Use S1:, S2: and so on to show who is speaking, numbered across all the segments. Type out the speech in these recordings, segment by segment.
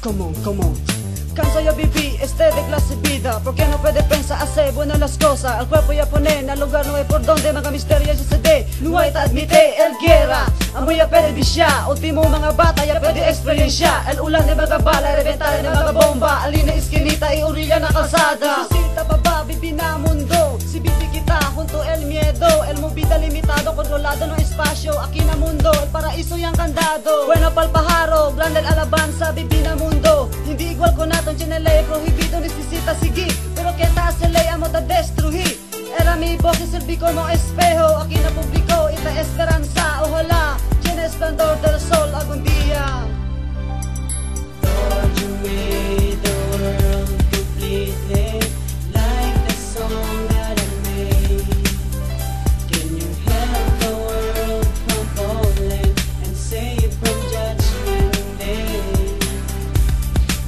S1: Come on. Canso yo viví de clase vida, porque no puede pensar hacer buenas las cosas. Al cuerpo ya poner, al lugar no hay por donde, mga misteryo ya se de. No hay ta admite, el guerra amo ya pwede bisya, ultimo mga bata ya pwede eksperyensya. El ulan de mga bala, reventar de mga bomba, alina iskinita y orilla na kalsada. Sisita baba, bibi na mundo, si bibi kita junto el miedo. El movida limitado, controlado no espacio, aquí na mundo, el paraíso yang candado. Bueno pa'l pajaro, grande el alabanza, bibi na mundo. Hindi igual con naton, chinelay prohibido, necesita seguir, pero que ta se le amo ta destruir. Era mi voz y serví como espejo, aquí na publicó esta esperanza, ojalá llene esplendor del sol algún día.
S2: Lord, you made the world completely, like the song that I made. Can you help the world from falling and save from judgment day?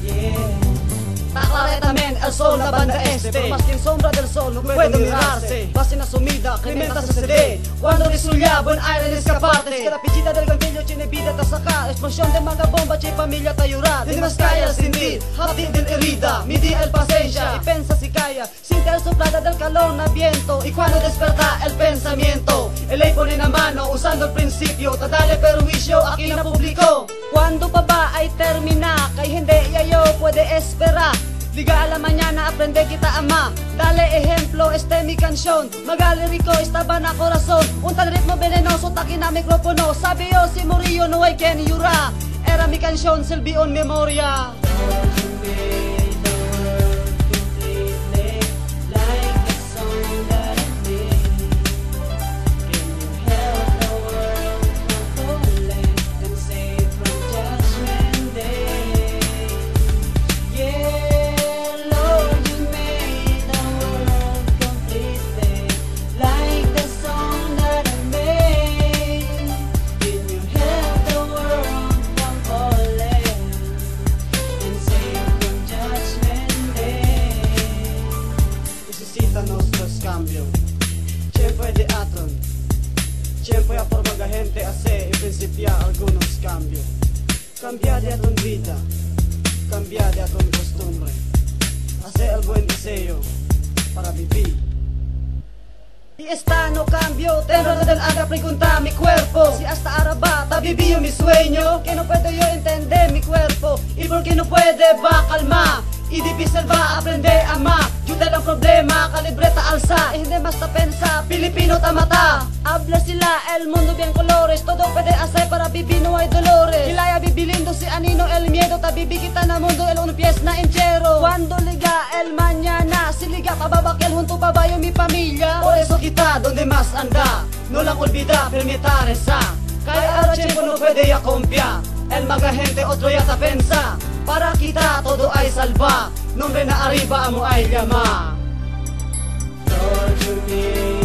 S2: Yeah.
S1: Claramente el sol, la banda este, por más que en sombra del sol no puede mirarse. Base na sumida, clementa se cede. Cuando risulla, buen aire de escaparte. Que la pichita del gantillo tiene vida ta sacar. Explosión de mga bomba, che familia ta llorar. Hindi mas kaya sentir, hati del herida. Midi el paciencia, y pensa si calla. Siente el soplada del calor na viento. Y cuando desperta el pensamiento, el ley pone na mano, usando el principio. Ta dale perjuicio, aquí na publicó. Cuando pa ba ay termina, kay hindi yayo puede esperar. Liga a la mañana, aprende kita ama. Dale ejemplo, mi canción. Magalirico, estaba na corazón. Un tal ritmo venenoso, taki na mikropono. Sabi yo, si Murillo, no hay quien yura. Era mi canción, silbi on memoria.
S2: Lord, you made the world completely, like the song that I made. Can you help the world from falling and save from judgment day? Yeah, Lord, you made the world completely, like the song that I made. Can you help the world from falling and save from judgment day?
S1: Necesitan nuestros cambios. Siempre de aton. Siempre a por mga gente hacer y principiar algunos cambios. Cambiar de aton vida. Cambiar de aton costumbre. Hacer el buen deseo para vivir. Y esta no cambio, tengo del haga pregunta mi cuerpo. Si hasta ahora ta vivió mi sueño, que no puedo yo entender mi cuerpo. Y porque no puede va calmar. Y difícil va aprender a amar. Yuda ang problema, kalibreta alza. Hindi mas ta pensa, Pilipino ta mata. Habla sila, el mundo bien colores. Todo puede hacer para vivir, no hay dolores. Kilaya bibilindo si anino el miedo. Ta bibigita na mundo, el un pies na entero. Cuando liga el mañana, si liga pababakil junto babayo mi familia. Por eso kita, donde más anda. No lang olvida, permitar esa. Kaya ahora tiempo no puede ya confiar. El mga gente otro ya ta pensa. Para kita todo ay salva. Nombre na arriba amo ay llama.
S2: Lord, you made